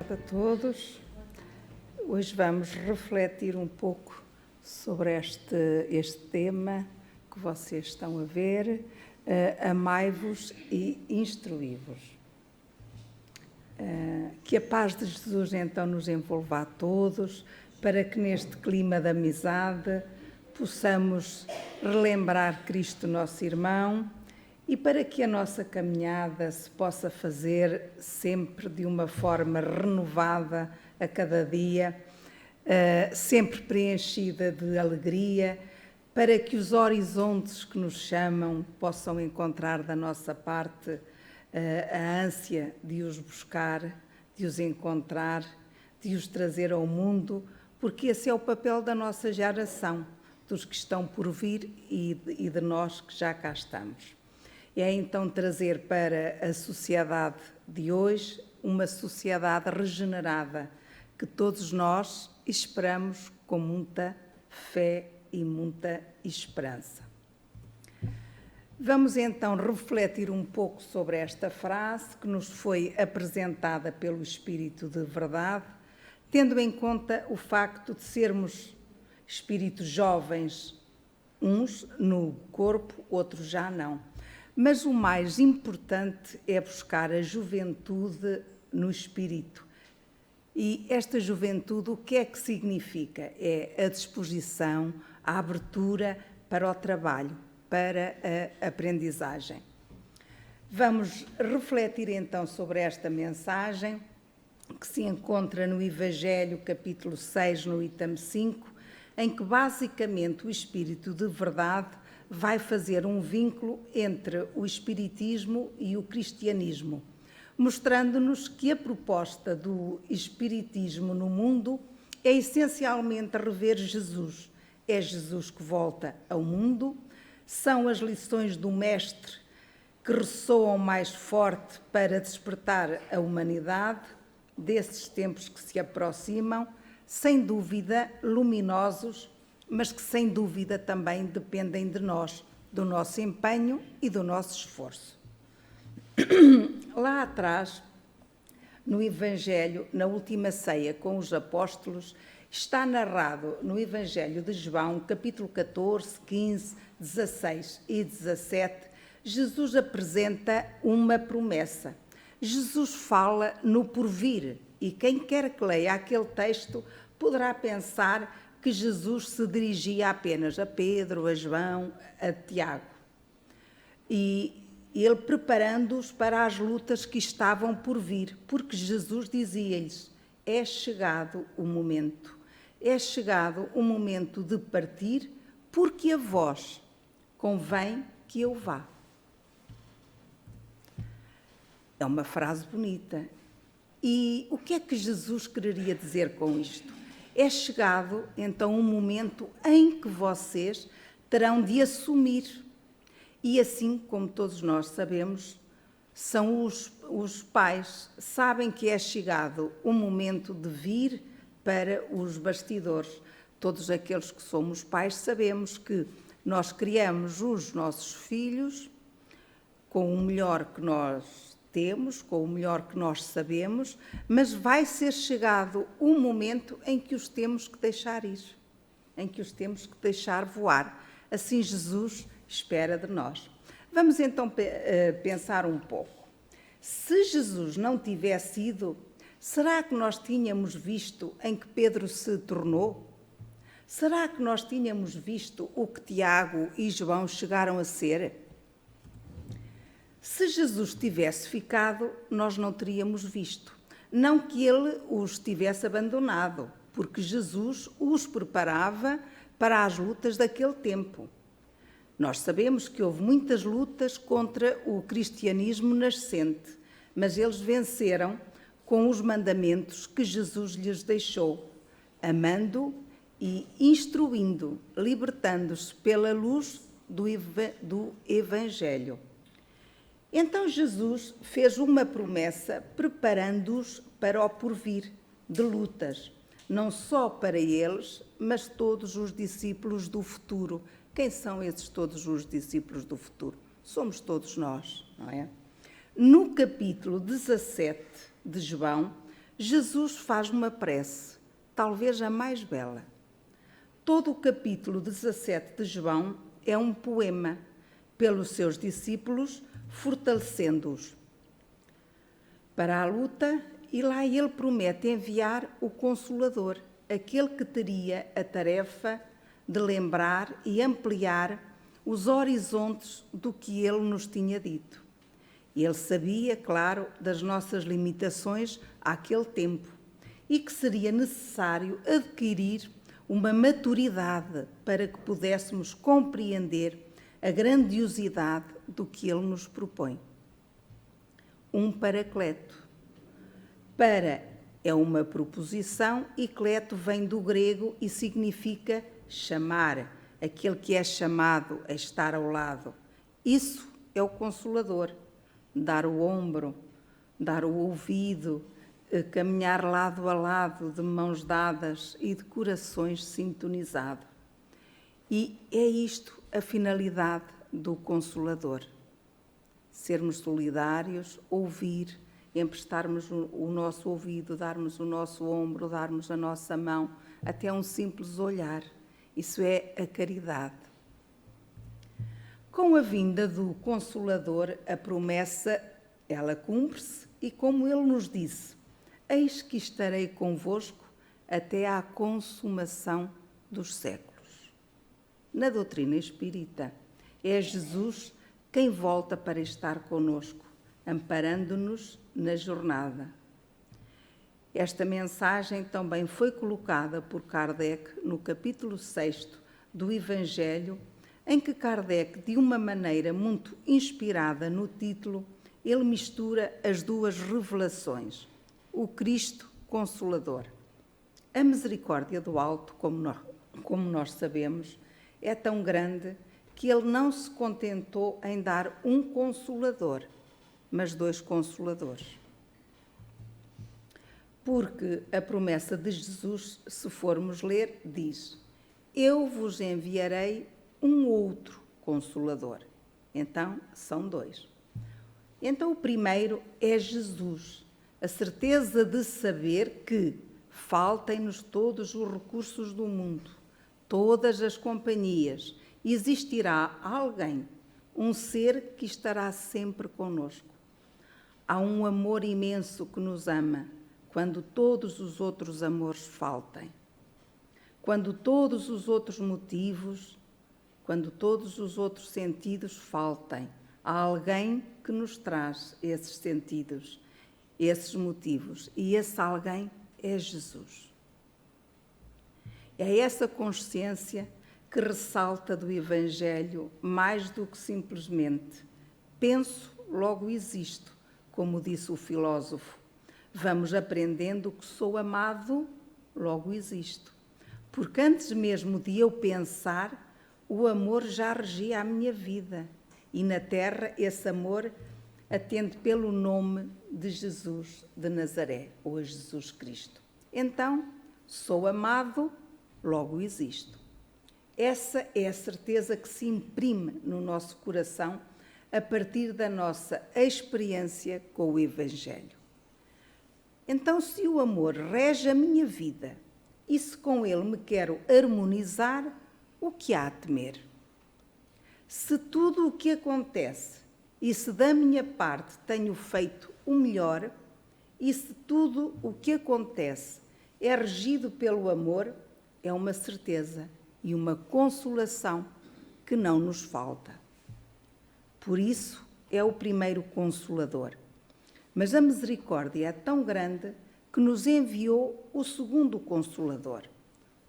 tarde a todos. Hoje vamos refletir um pouco sobre este tema que vocês estão a ver, amai-vos e instruí-vos. Que a paz de Jesus então nos envolva a todos, para que neste clima de amizade possamos relembrar Cristo, nosso irmão, e para que a nossa caminhada se possa fazer sempre de uma forma renovada a cada dia, sempre preenchida de alegria, para que os horizontes que nos chamam possam encontrar da nossa parte a ânsia de os buscar, de os encontrar, de os trazer ao mundo, porque esse é o papel da nossa geração, dos que estão por vir e de nós que já cá estamos. É então trazer para a sociedade de hoje uma sociedade regenerada, que todos nós esperamos com muita fé e muita esperança. Vamos então refletir um pouco sobre esta frase que nos foi apresentada pelo Espírito de Verdade, tendo em conta o facto de sermos espíritos jovens, uns no corpo, outros já não. Mas o mais importante é buscar a juventude no espírito. E esta juventude, o que é que significa? É a disposição, a abertura para o trabalho, para a aprendizagem. Vamos refletir então sobre esta mensagem, que se encontra no Evangelho, capítulo 6, no item 5, em que basicamente o Espírito de Verdade vai fazer um vínculo entre o espiritismo e o cristianismo, mostrando-nos que a proposta do espiritismo no mundo é essencialmente rever Jesus. É Jesus que volta ao mundo, são as lições do Mestre que ressoam mais forte para despertar a humanidade desses tempos que se aproximam, sem dúvida luminosos, mas que sem dúvida também dependem de nós, do nosso empenho e do nosso esforço. Lá atrás, no Evangelho, na última ceia com os apóstolos, está narrado no Evangelho de João, capítulo 14, 15, 16 e 17, Jesus apresenta uma promessa. Jesus fala no porvir, e quem quer que leia aquele texto poderá pensar que Jesus se dirigia apenas a Pedro, a João, a Tiago. E ele preparando-os para as lutas que estavam por vir, porque Jesus dizia-lhes: é chegado o momento de partir, porque a vós convém que eu vá. É uma frase bonita. E o que é que Jesus quereria dizer com isto? É chegado, então, um momento em que vocês terão de assumir. E assim, como todos nós sabemos, são os pais, sabem que é chegado o momento de vir para os bastidores. Todos aqueles que somos pais sabemos que nós criamos os nossos filhos com o melhor que nós temos, com o melhor que nós sabemos, mas vai ser chegado um momento em que os temos que deixar ir, em que os temos que deixar voar. Assim Jesus espera de nós. Vamos então pensar um pouco. Se Jesus não tivesse ido, será que nós tínhamos visto em que Pedro se tornou? Será que nós tínhamos visto o que Tiago e João chegaram a ser? Se Jesus tivesse ficado, nós não teríamos visto. Não que ele os tivesse abandonado, porque Jesus os preparava para as lutas daquele tempo. Nós sabemos que houve muitas lutas contra o cristianismo nascente, mas eles venceram com os mandamentos que Jesus lhes deixou, amando e instruindo, libertando-se pela luz do Evangelho. Então Jesus fez uma promessa preparando-os para o porvir de lutas, não só para eles, mas todos os discípulos do futuro. Quem são esses todos os discípulos do futuro? Somos todos nós, não é? No capítulo 17 de João, Jesus faz uma prece, talvez a mais bela. Todo o capítulo 17 de João é um poema, pelos seus discípulos, fortalecendo-os para a luta, e lá ele promete enviar o Consolador, aquele que teria a tarefa de lembrar e ampliar os horizontes do que ele nos tinha dito. Ele sabia, claro, das nossas limitações àquele tempo e que seria necessário adquirir uma maturidade para que pudéssemos compreender a grandiosidade do que ele nos propõe. Um paracleto. Para é uma proposição e cleto vem do grego e significa chamar, aquele que é chamado a estar ao lado. Isso é o Consolador. Dar o ombro, dar o ouvido, caminhar lado a lado, de mãos dadas e de corações sintonizados. E é isto a finalidade do Consolador. Sermos solidários, ouvir, emprestarmos o nosso ouvido, darmos o nosso ombro, darmos a nossa mão, até um simples olhar. Isso é a caridade. Com a vinda do Consolador, a promessa, ela cumpre-se, e como ele nos disse, eis que estarei convosco até à consumação dos séculos. Na doutrina espírita, é Jesus quem volta para estar conosco, amparando-nos na jornada. Esta mensagem também foi colocada por Kardec no capítulo 6 do Evangelho, em que Kardec, de uma maneira muito inspirada no título, ele mistura as duas revelações, o Cristo Consolador. A misericórdia do alto, como nós sabemos, é tão grande que ele não se contentou em dar um Consolador, mas 2 Consoladores. Porque a promessa de Jesus, se formos ler, diz: eu vos enviarei um outro Consolador. Então, são 2. Então, o primeiro é Jesus, a certeza de saber que faltem-nos todos os recursos do mundo, todas as companhias, existirá alguém, um ser que estará sempre conosco. Há um amor imenso que nos ama, quando todos os outros amores faltem. Quando todos os outros motivos, quando todos os outros sentidos faltem, há alguém que nos traz esses sentidos, esses motivos, e esse alguém é Jesus. É essa consciência que ressalta do Evangelho mais do que simplesmente penso, logo existo, como disse o filósofo. Vamos aprendendo que sou amado, logo existo. Porque antes mesmo de eu pensar, o amor já regia a minha vida. E na terra esse amor atende pelo nome de Jesus de Nazaré, ou a Jesus Cristo. Então, sou amado, logo existo. Essa é a certeza que se imprime no nosso coração a partir da nossa experiência com o Evangelho. Então, se o amor rege a minha vida e se com ele me quero harmonizar, o que há a temer? Se tudo o que acontece e se da minha parte tenho feito o melhor e se tudo o que acontece é regido pelo amor, é uma certeza e uma consolação que não nos falta. Por isso, é o primeiro Consolador. Mas a misericórdia é tão grande que nos enviou o segundo Consolador,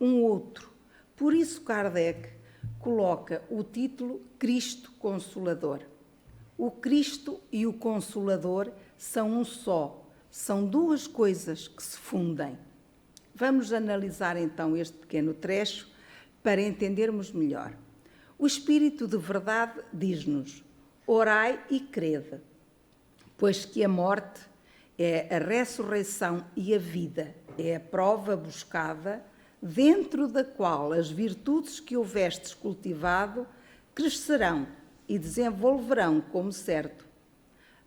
um outro. Por isso, Kardec coloca o título Cristo Consolador. O Cristo e o Consolador são um só, são 2 coisas que se fundem. Vamos analisar então este pequeno trecho para entendermos melhor. O Espírito de Verdade diz-nos: orai e crede, pois que a morte é a ressurreição e a vida, é a prova buscada, dentro da qual as virtudes que houvestes cultivado crescerão e desenvolverão como certo.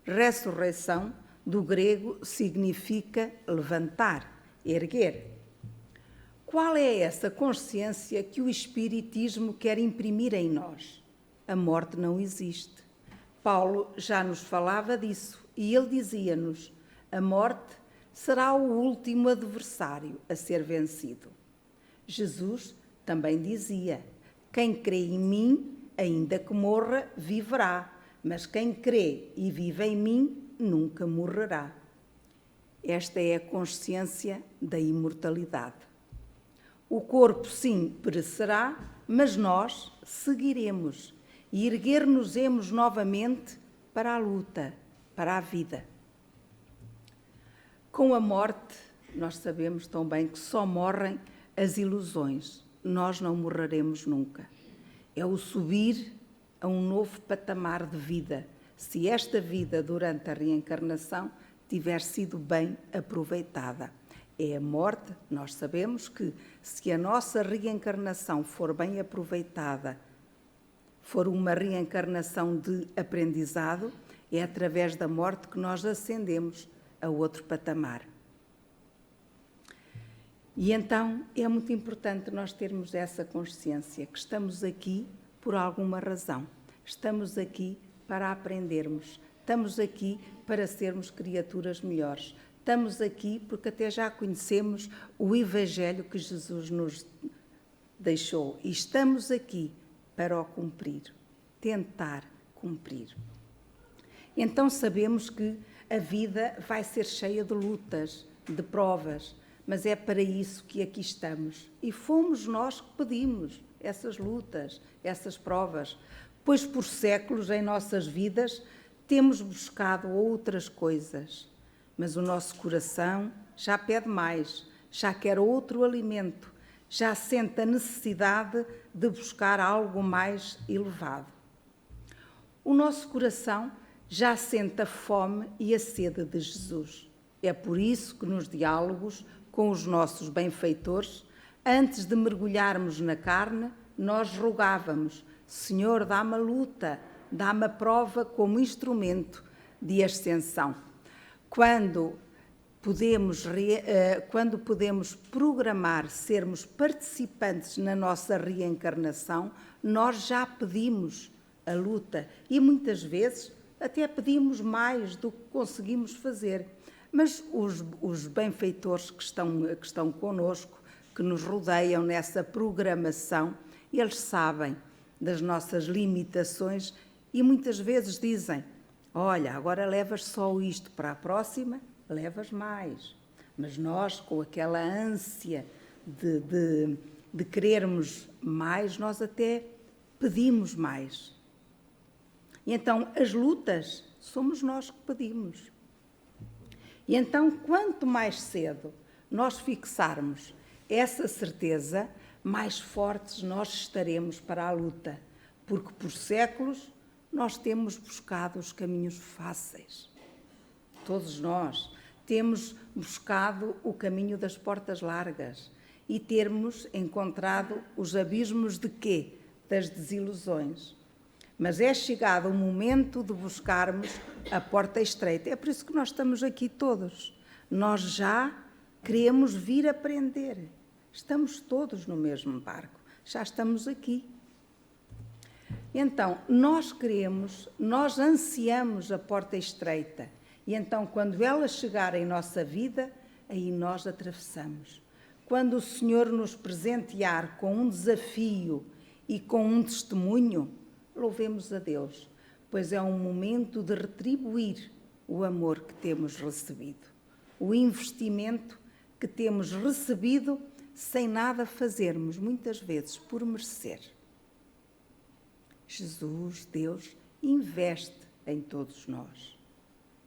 Ressurreição Do grego significa levantar, erguer. Qual é essa consciência que o Espiritismo quer imprimir em nós? A morte não existe. Paulo já nos falava disso e ele dizia-nos: a morte será o último adversário a ser vencido. Jesus também dizia: quem crê em mim, ainda que morra, viverá, mas quem crê e vive em mim, nunca morrerá. Esta é a consciência da imortalidade. O corpo, sim, perecerá, mas nós seguiremos e erguer-nos-emos novamente para a luta, para a vida. Com a morte, nós sabemos tão bem que só morrem as ilusões. Nós não morreremos nunca. É o subir a um novo patamar de vida, se esta vida durante a reencarnação tiver sido bem aproveitada. É a morte, nós sabemos que se a nossa reencarnação for bem aproveitada, for uma reencarnação de aprendizado, é através da morte que nós ascendemos a outro patamar. E então é muito importante nós termos essa consciência que estamos aqui por alguma razão. Estamos aqui para aprendermos. Estamos aqui para sermos criaturas melhores. Estamos aqui porque até já conhecemos o Evangelho que Jesus nos deixou. E estamos aqui para o cumprir, tentar cumprir. Então sabemos que a vida vai ser cheia de lutas, de provas, mas é para isso que aqui estamos. E fomos nós que pedimos essas lutas, essas provas, pois por séculos em nossas vidas temos buscado outras coisas, mas o nosso coração já pede mais, já quer outro alimento, já sente a necessidade de buscar algo mais elevado. O nosso coração já sente a fome e a sede de Jesus. É por isso que nos diálogos com os nossos benfeitores, antes de mergulharmos na carne, nós rogávamos: Senhor, dá-me a luta, dá-me a prova como instrumento de ascensão. Quando podemos programar sermos participantes na nossa reencarnação, nós já pedimos a luta e muitas vezes até pedimos mais do que conseguimos fazer. Mas os benfeitores que estão connosco, que nos rodeiam nessa programação, eles sabem das nossas limitações e muitas vezes dizem: olha, agora levas só isto, para a próxima levas mais. Mas nós, com aquela ânsia de querermos mais, nós até pedimos mais. E então as lutas somos nós que pedimos. E então, quanto mais cedo nós fixarmos essa certeza, mais fortes nós estaremos para a luta, porque por séculos nós temos buscado os caminhos fáceis. Todos nós temos buscado o caminho das portas largas e termos encontrado os abismos de quê? Das desilusões. Mas é chegado o momento de buscarmos a porta estreita. É por isso que nós estamos aqui todos. Nós já queremos vir aprender. Estamos todos no mesmo barco. Já estamos aqui. Então, nós ansiamos a porta estreita. E então, quando ela chegar em nossa vida, aí nós atravessamos. Quando o Senhor nos presentear com um desafio e com um testemunho, louvemos a Deus, pois é um momento de retribuir o amor que temos recebido, o investimento que temos recebido sem nada fazermos, muitas vezes por merecer. Jesus, Deus, investe em todos nós.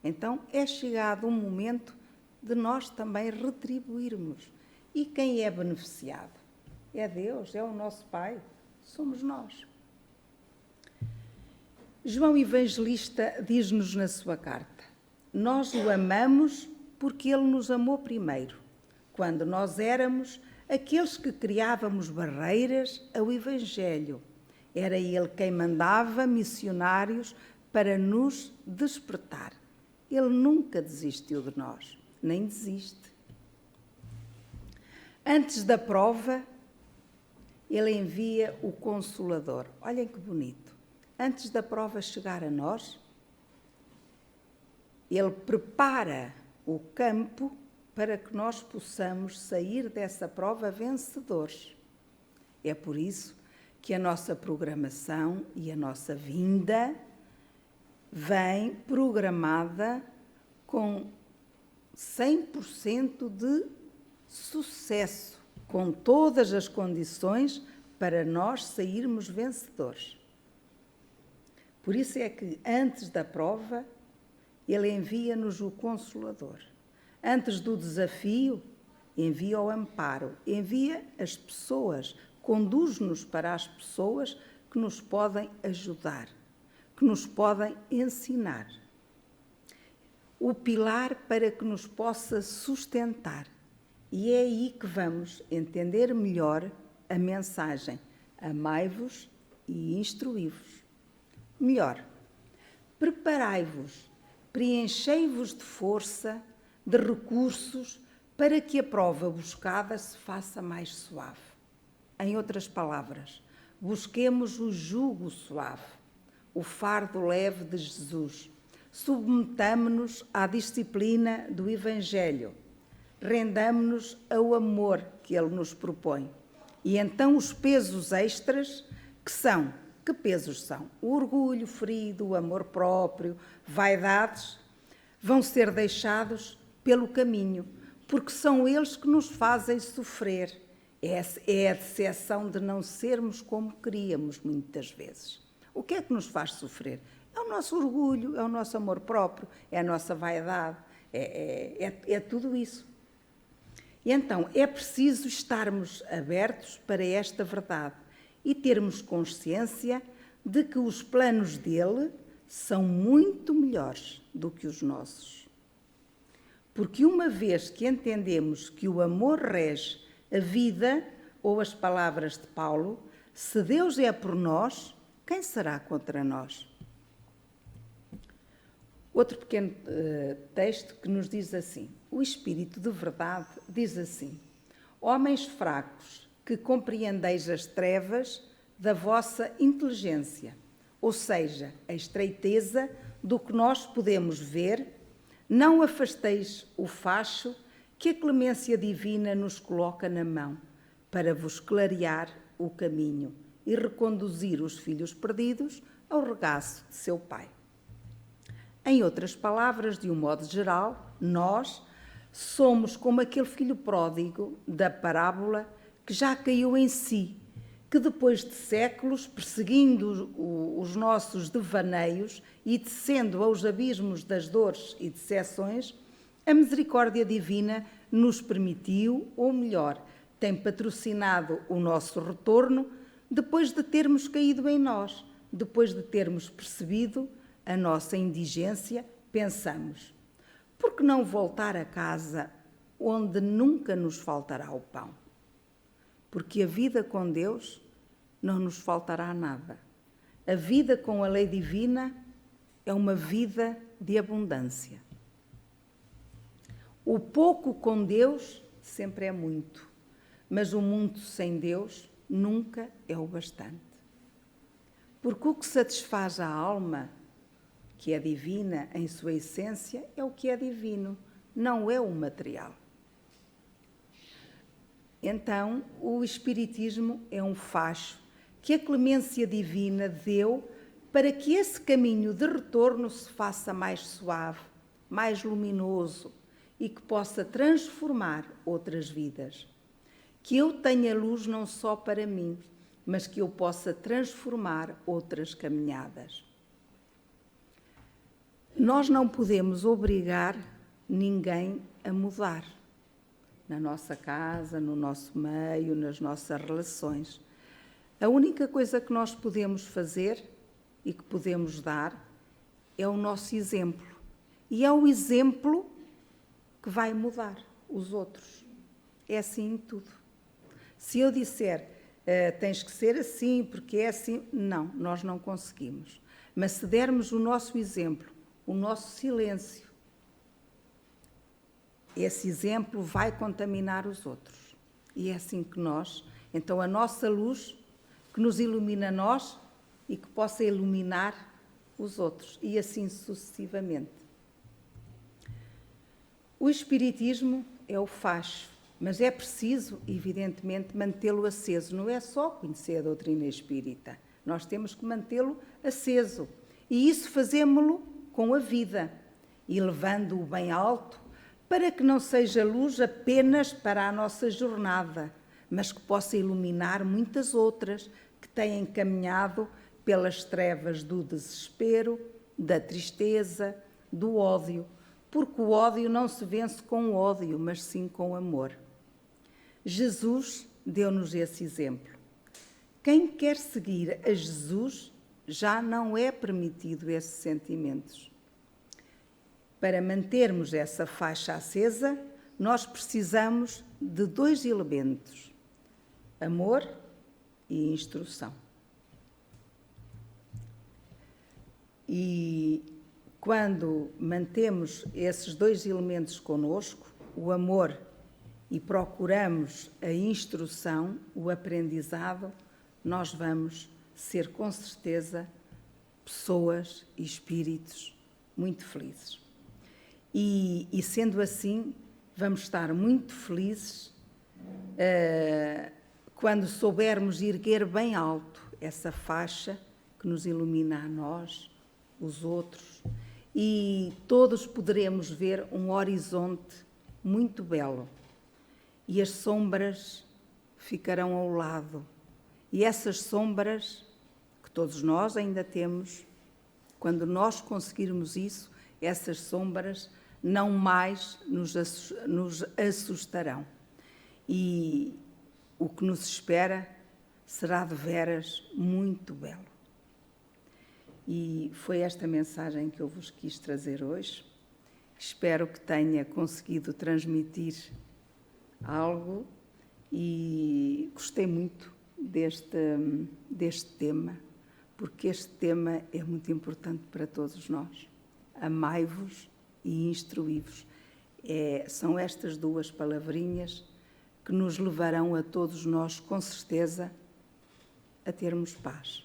Então é chegado um momento de nós também retribuirmos. E quem é beneficiado? É Deus, é o nosso Pai, somos nós. João Evangelista diz-nos na sua carta: nós o amamos porque ele nos amou primeiro, quando nós éramos aqueles que criávamos barreiras ao Evangelho. Era ele quem mandava missionários para nos despertar. Ele nunca desistiu de nós, nem desiste. Antes da prova, Ele envia o Consolador. Olhem que bonito. Antes da prova chegar a nós, Ele prepara o campo para que nós possamos sair dessa prova vencedores. É por isso que a nossa programação e a nossa vinda vem programada com 100% de sucesso, com todas as condições para nós sairmos vencedores. Por isso é que antes da prova, Ele envia-nos o Consolador. Antes do desafio, envia o amparo, envia as pessoas, conduz-nos para as pessoas que nos podem ajudar, que nos podem ensinar. O pilar para que nos possa sustentar. E é aí que vamos entender melhor a mensagem. Amai-vos e instruí-vos. Melhor, preparai-vos, preenchei-vos de força, de recursos, para que a prova buscada se faça mais suave. Em outras palavras, busquemos o jugo suave, o fardo leve de Jesus. Submetamo-nos à disciplina do Evangelho. Rendamo-nos ao amor que Ele nos propõe. E então os pesos extras, que pesos são? O orgulho ferido, o amor próprio, vaidades, vão ser deixados pelo caminho, porque são eles que nos fazem sofrer. É a decepção de não sermos como queríamos, muitas vezes. O que é que nos faz sofrer? É o nosso orgulho, é o nosso amor próprio, é a nossa vaidade, é tudo isso. E então, é preciso estarmos abertos para esta verdade e termos consciência de que os planos dele são muito melhores do que os nossos. Porque uma vez que entendemos que o amor rege a vida, ou as palavras de Paulo, se Deus é por nós, quem será contra nós? Outro pequeno texto que nos diz assim, o Espírito de verdade diz assim, homens fracos, que compreendeis as trevas da vossa inteligência, ou seja, a estreiteza do que nós podemos ver, não afasteis o facho que a clemência divina nos coloca na mão, para vos clarear o caminho e reconduzir os filhos perdidos ao regaço de seu Pai. Em outras palavras, de um modo geral, nós somos como aquele filho pródigo da parábola que já caiu em si, que depois de séculos, perseguindo os nossos devaneios e descendo aos abismos das dores e decepções, a misericórdia divina nos permitiu, ou melhor, tem patrocinado o nosso retorno depois de termos caído em nós, depois de termos percebido a nossa indigência, pensamos, por que não voltar a casa onde nunca nos faltará o pão? Porque a vida com Deus não nos faltará nada. A vida com a lei divina é uma vida de abundância. O pouco com Deus sempre é muito, mas o muito sem Deus nunca é o bastante. Porque o que satisfaz a alma, que é divina em sua essência, é o que é divino, não é o material. Então, o Espiritismo é um facho que a clemência divina deu para que esse caminho de retorno se faça mais suave, mais luminoso e que possa transformar outras vidas. Que eu tenha luz não só para mim, mas que eu possa transformar outras caminhadas. Nós não podemos obrigar ninguém a mudar. Na nossa casa, no nosso meio, nas nossas relações. A única coisa que nós podemos fazer e que podemos dar é o nosso exemplo. E é o exemplo que vai mudar os outros. É assim em tudo. Se eu disser, tens que ser assim, porque é assim, não, nós não conseguimos. Mas se dermos o nosso exemplo, o nosso silêncio, esse exemplo vai contaminar os outros. E é assim que nós, então a nossa luz, que nos ilumina a nós e que possa iluminar os outros, e assim sucessivamente. O Espiritismo é o facho, mas é preciso, evidentemente, mantê-lo aceso. Não é só conhecer a doutrina espírita, nós temos que mantê-lo aceso. E isso fazemos-lo com a vida, e levando-o bem alto, para que não seja luz apenas para a nossa jornada, mas que possa iluminar muitas outras que têm caminhado pelas trevas do desespero, da tristeza, do ódio, porque o ódio não se vence com ódio, mas sim com amor. Jesus deu-nos esse exemplo. Quem quer seguir a Jesus já não é permitido esses sentimentos. Para mantermos essa faixa acesa, nós precisamos de 2 elementos: amor e instrução. E quando mantemos esses 2 elementos conosco, o amor, e procuramos a instrução, o aprendizado, nós vamos ser, com certeza, pessoas e espíritos muito felizes. E sendo assim, vamos estar muito felizes quando soubermos erguer bem alto essa faixa que nos ilumina a nós, os outros, e todos poderemos ver um horizonte muito belo. E as sombras ficarão ao lado. E essas sombras, que todos nós ainda temos, quando nós conseguirmos isso, essas sombras não mais nos assustarão. E o que nos espera será de veras muito belo. E foi esta mensagem que eu vos quis trazer hoje. Espero que tenha conseguido transmitir algo e gostei muito deste tema, porque este tema é muito importante para todos nós. Amai-vos e instruí-vos. São estas 2 palavrinhas que nos levarão a todos nós, com certeza, a termos paz.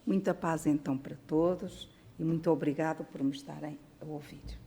Muita paz, então, para todos, e muito obrigado por me estarem a ouvir.